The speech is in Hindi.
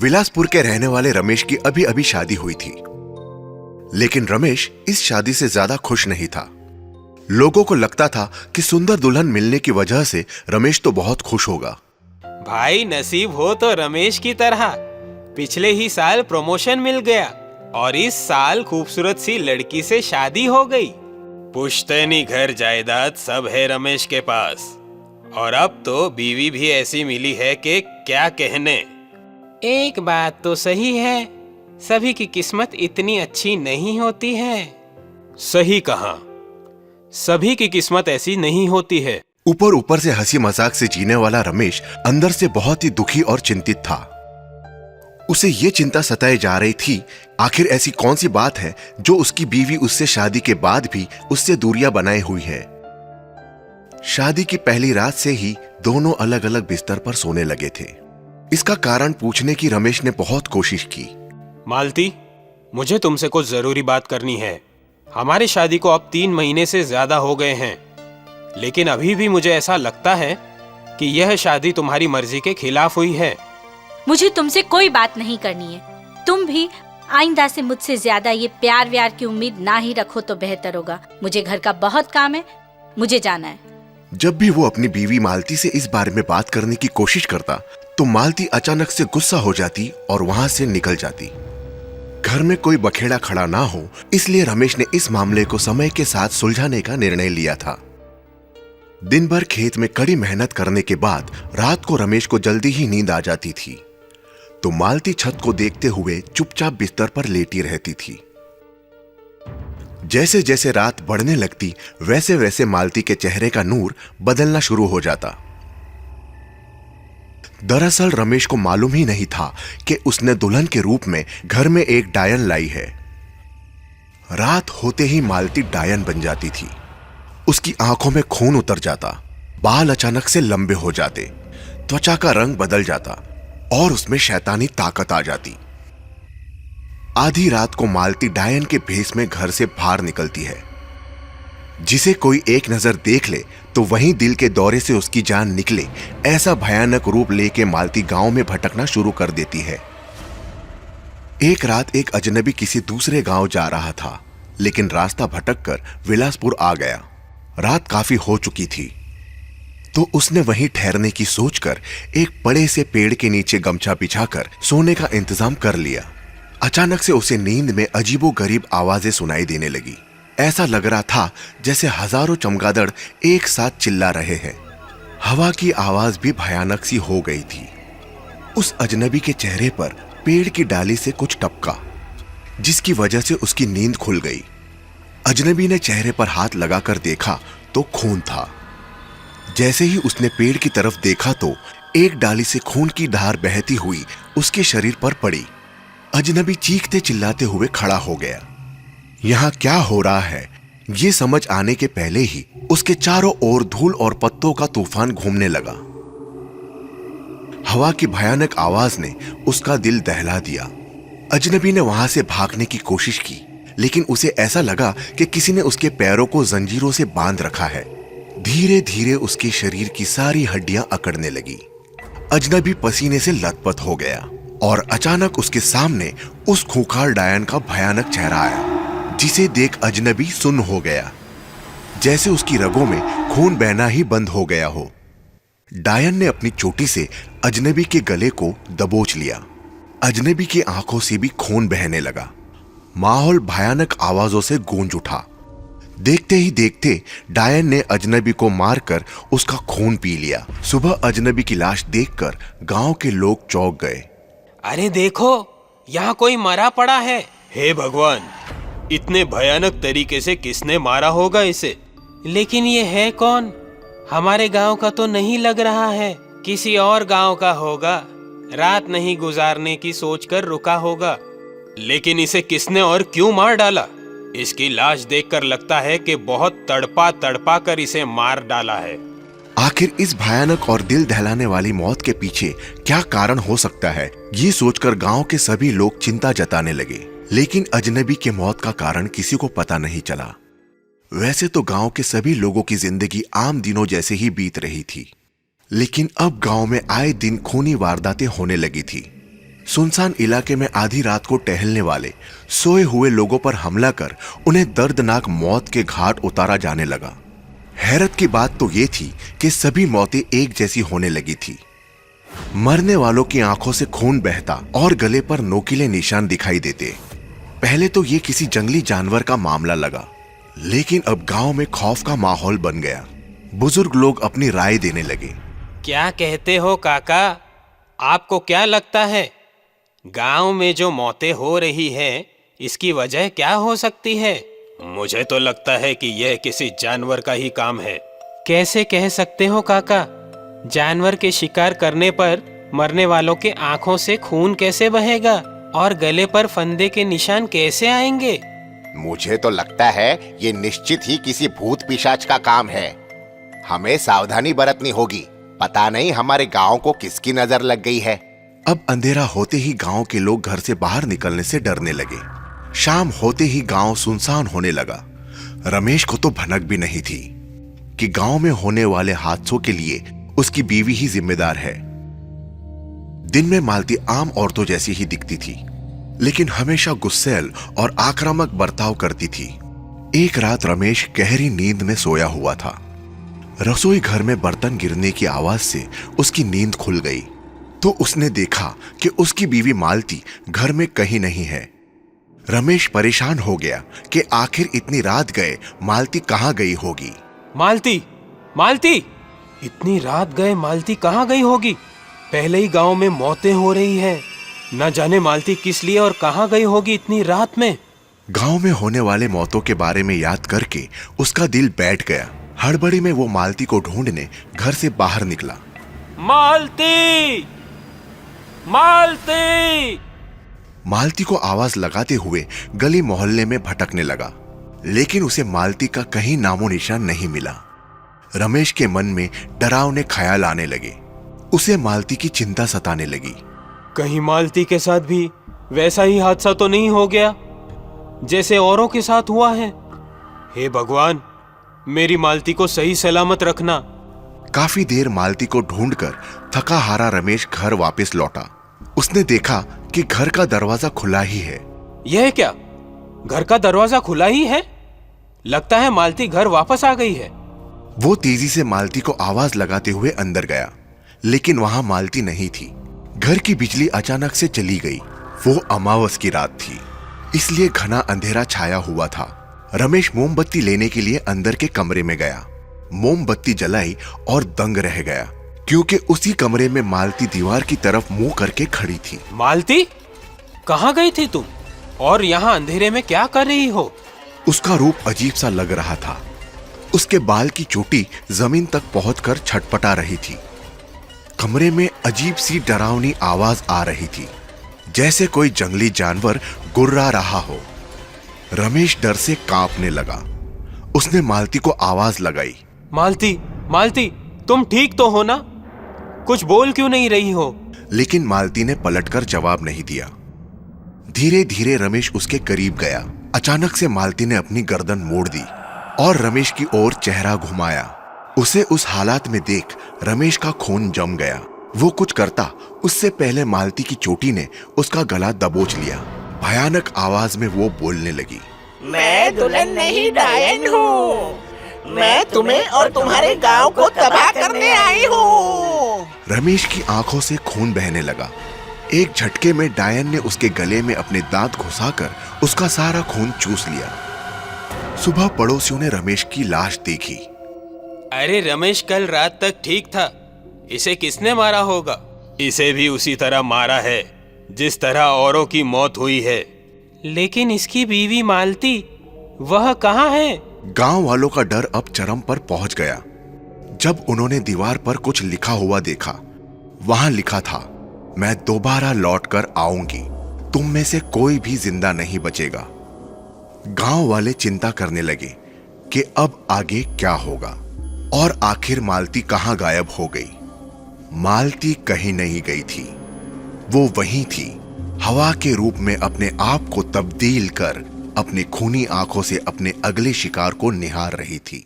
विलासपुर के रहने वाले रमेश की अभी अभी शादी हुई थी, लेकिन रमेश इस शादी से ज्यादा खुश नहीं था। लोगों को लगता था कि सुंदर दुल्हन मिलने की वजह से रमेश तो बहुत खुश होगा। भाई नसीब हो तो रमेश की तरह पिछले ही साल प्रमोशन मिल गया और इस साल खूबसूरत सी लड़की से शादी हो गई। पुश्तैनी घर जायदाद सब है रमेश के पास और अब तो बीवी भी ऐसी मिली है कि क्या कहने। एक बात तो सही है, सभी की किस्मत इतनी अच्छी नहीं होती है। सही कहा, सभी की किस्मत ऐसी नहीं होती है। ऊपर ऊपर से हंसी मजाक से जीने वाला रमेश अंदर से बहुत ही दुखी और चिंतित था। उसे ये चिंता सताए जा रही थी, आखिर ऐसी कौन सी बात है जो उसकी बीवी उससे शादी के बाद भी उससे दूरियां बनाए हुई है। शादी की पहली रात से ही दोनों अलग अलग बिस्तर पर सोने लगे थे। इसका कारण पूछने की रमेश ने बहुत कोशिश की। मालती, मुझे तुमसे कुछ जरूरी बात करनी है। हमारी शादी को अब 3 महीने से ज्यादा हो गए हैं, लेकिन अभी भी मुझे ऐसा लगता है कि यह शादी तुम्हारी मर्जी के खिलाफ हुई है। मुझे तुमसे कोई बात नहीं करनी है। तुम भी आइंदा से मुझसे ज्यादा ये प्यार व्यार की उम्मीद ना ही रखो तो बेहतर होगा। मुझे घर का बहुत काम है, मुझे जाना है। जब भी वो अपनी बीवी मालती से इस बारे में बात करने की कोशिश करता तो मालती अचानक से गुस्सा हो जाती और वहां से निकल जाती। घर में कोई बखेड़ा खड़ा ना हो, इसलिए रमेश ने इस मामले को समय के साथ सुलझाने का निर्णय लिया था। दिन भर खेत में कड़ी मेहनत करने के बाद रात को रमेश को जल्दी ही नींद आ जाती थी, तो मालती छत को देखते हुए चुपचाप बिस्तर पर लेटी रहती थी। जैसे जैसे रात बढ़ने लगती वैसे वैसे मालती के चेहरे का नूर बदलना शुरू हो जाता। दरअसल रमेश को मालूम ही नहीं था कि उसने दुल्हन के रूप में घर में एक डायन लाई है। रात होते ही मालती डायन बन जाती थी। उसकी आंखों में खून उतर जाता, बाल अचानक से लंबे हो जाते, त्वचा का रंग बदल जाता और उसमें शैतानी ताकत आ जाती। आधी रात को मालती डायन के भेष में घर से बाहर निकलती है। जिसे कोई एक नजर देख ले तो वहीं दिल के दौरे से उसकी जान निकले, ऐसा भयानक रूप लेके मालती गांव में भटकना शुरू कर देती है। एक रात एक अजनबी किसी दूसरे गांव जा रहा था, लेकिन रास्ता भटककर विलासपुर आ गया। रात काफी हो चुकी थी, तो उसने वहीं ठहरने की सोचकर एक बड़े से पेड़ के नीचे गमछा बिछाकर सोने का इंतजाम कर लिया। अचानक से उसे नींद में अजीबोगरीब आवाजें सुनाई देने लगी। ऐसा लग रहा था जैसे हजारों चमगादड़ एक साथ चिल्ला रहे हैं। हवा की आवाज भी भयानक सी हो गई थी। उस अजनबी के चेहरे पर पेड़ की डाली से कुछ टपका, जिसकी वजह से उसकी नींद खुल गई। अजनबी ने चेहरे पर हाथ लगाकर देखा तो खून था। जैसे ही उसने पेड़ की तरफ देखा तो एक डाली से खून की धार बहती हुई उसके शरीर पर पड़ी। अजनबी चीखते चिल्लाते हुए खड़ा हो गया। यहां क्या हो रहा है ये समझ आने के पहले ही उसके चारों ओर धूल और पत्तों का तूफान घूमने लगा। हवा की भयानक आवाज ने उसका दिल दहला दिया। अजनबी ने वहां से भागने की कोशिश की, लेकिन उसे ऐसा लगा कि किसी ने उसके पैरों को जंजीरों से बांध रखा है। धीरे धीरे उसके शरीर की सारी हड्डियां अकड़ने लगी। अजनबी पसीने से लथपथ हो गया और अचानक उसके सामने उस खूंखार डायन का भयानक चेहरा आया, जिसे देख अजनबी सुन्न हो गया, जैसे उसकी रगों में खून बहना ही बंद हो गया हो। डायन ने अपनी चोटी से अजनबी के गले को दबोच लिया। अजनबी की आंखों से भी खून बहने लगा। माहौल भयानक आवाजों से गूंज उठा। देखते ही देखते डायन ने अजनबी को मारकर उसका खून पी लिया। सुबह अजनबी की लाश देखकर गांव के लोग चौंक गए। अरे देखो, यहाँ कोई मरा पड़ा है। हे भगवान, इतने भयानक तरीके से किसने मारा होगा इसे? लेकिन ये है कौन? हमारे गांव का तो नहीं लग रहा है, किसी और गांव का होगा। रात नहीं गुजारने की सोचकर रुका होगा। लेकिन इसे किसने और क्यों मार डाला? इसकी लाश देखकर लगता है कि बहुत तड़पा तड़पा कर इसे मार डाला है। आखिर इस भयानक और दिल दहलाने वाली मौत के पीछे क्या कारण हो सकता है, ये सोचकर गांव के सभी लोग चिंता जताने लगे। लेकिन अजनबी के मौत का कारण किसी को पता नहीं चला। वैसे तो गांव के सभी लोगों की जिंदगी आम दिनों जैसे ही बीत रही थी, लेकिन अब गांव में आए दिन खूनी वारदातें होने लगी थी। सुनसान इलाके में आधी रात को टहलने वाले सोए हुए लोगों पर हमला कर उन्हें दर्दनाक मौत के घाट उतारा जाने लगा। हैरत की बात तो ये थी कि सभी मौतें एक जैसी होने लगी थी। मरने वालों की आंखों से खून बहता और गले पर नोकीले निशान दिखाई देते। पहले तो ये किसी जंगली जानवर का मामला लगा, लेकिन अब गांव में खौफ का माहौल बन गया। बुजुर्ग लोग अपनी राय देने लगे। क्या कहते हो काका? आपको क्या लगता है गांव में जो मौतें हो रही है, इसकी वजह क्या हो सकती है? मुझे तो लगता है कि यह किसी जानवर का ही काम है। कैसे कह सकते हो काका? जानवर के शिकार करने पर मरने वालों के आंखों से खून कैसे बहेगा और गले पर फंदे के निशान कैसे आएंगे? मुझे तो लगता है ये निश्चित ही किसी भूत पिशाच का काम है। हमें सावधानी बरतनी होगी। पता नहीं हमारे गांव को किसकी नजर लग गई है। अब अंधेरा होते ही गांव के लोग घर से बाहर निकलने से डरने लगे। शाम होते ही गांव सुनसान होने लगा। रमेश को तो भनक भी नहीं थी कि गांव में होने वाले हादसों के लिए उसकी बीवी ही जिम्मेदार है। दिन में मालती आम औरतों जैसी ही दिखती थी, लेकिन हमेशा गुस्सैल और आक्रामक बर्ताव करती थी। एक रात रमेश गहरी नींद में सोया हुआ था। रसोई घर में बर्तन गिरने की आवाज से उसकी नींद खुल गई तो उसने देखा कि उसकी बीवी मालती घर में कहीं नहीं है। रमेश परेशान हो गया कि आखिर इतनी रात गए मालती कहां गई होगी। मालती, मालती, इतनी रात गए मालती कहाँ गई होगी? पहले ही गांव में मौतें हो रही हैं। न जाने मालती किस लिए और कहाँ गई होगी इतनी रात में। गांव में होने वाले मौतों के बारे में याद करके उसका दिल बैठ गया। हड़बड़ी में वो मालती को ढूंढने घर से बाहर निकला। मालती, मालती! मालती को आवाज लगाते हुए गली मोहल्ले में भटकने लगा, लेकिन उसे मालती का कहीं नामो निशान नहीं मिला। रमेश के मन में डरावने ख्याल आने लगे। उसे मालती की चिंता सताने लगी। कहीं मालती के साथ भी वैसा ही हादसा तो नहीं हो गया जैसे औरों के साथ हुआ है? हे भगवान, मेरी मालती को सही सलामत रखना। काफी देर मालती को ढूंढकर थका हारा रमेश घर वापस लौटा। उसने देखा कि घर का दरवाजा खुला ही है। यह क्या? घर का दरवाजा खुला ही है? लगता है मालती घर वापस आ गई है। वो तेजी से मालती को आवाज लगाते हुए अंदर गया, लेकिन वहां मालती नहीं थी। घर की बिजली अचानक से चली गई। वो अमावस की रात थी, इसलिए घना अंधेरा छाया हुआ था। रमेश मोमबत्ती लेने के लिए अंदर के कमरे में गया। मोमबत्ती जलाई और दंग रह गया, क्योंकि उसी कमरे में मालती दीवार की तरफ मुंह करके खड़ी थी। मालती, कहाँ गई थी तुम और यहाँ अंधेरे में क्या कर रही हो? उसका रूप अजीब सा लग रहा था। उसके बाल की चोटी जमीन तक पहुंचकर छटपटा रही थी। कमरे में अजीब सी डरावनी आवाज आ रही थी, जैसे कोई जंगली जानवर गुर्रा रहा हो। रमेश डर से कांपने लगा। उसने मालती को आवाज लगाई। मालती, मालती, तुम ठीक तो हो ना? कुछ बोल क्यों नहीं रही हो? लेकिन मालती ने पलटकर जवाब नहीं दिया। धीरे धीरे रमेश उसके करीब गया। अचानक से मालती ने अपनी गर्दन मोड़ दी और रमेश की ओर चेहरा घुमाया। उसे उस हालात में देख रमेश का खून जम गया। वो कुछ करता उससे पहले मालती की चोटी ने उसका गला दबोच लिया। भयानक आवाज में वो बोलने लगी। मैं दुल्हन नहीं, डायन हूँ। मैं तुम्हें और तुम्हारे गांव को तबाह करने आई हूँ। रमेश की आंखों से खून बहने लगा। एक झटके में डायन ने उसके गले में अपने दांत घुसाकर उसका सारा खून चूस लिया। सुबह पड़ोसियों ने रमेश की लाश देखी। अरे रमेश कल रात तक ठीक था, इसे किसने मारा होगा? इसे भी उसी तरह मारा है जिस तरह औरों की मौत हुई है। लेकिन इसकी बीवी मालती, वह कहाँ है? गांव वालों का डर अब चरम पर पहुंच गया जब उन्होंने दीवार पर कुछ लिखा हुआ देखा। वहां लिखा था, मैं दोबारा लौट कर आऊंगी, तुम में से कोई भी जिंदा नहीं बचेगा। गांव वाले चिंता करने लगे कि अब आगे क्या होगा और आखिर मालती कहां गायब हो गई। मालती कहीं नहीं गई थी, वो वहीं थी, हवा के रूप में अपने आप को तब्दील कर अपनी खूनी आंखों से अपने अगले शिकार को निहार रही थी।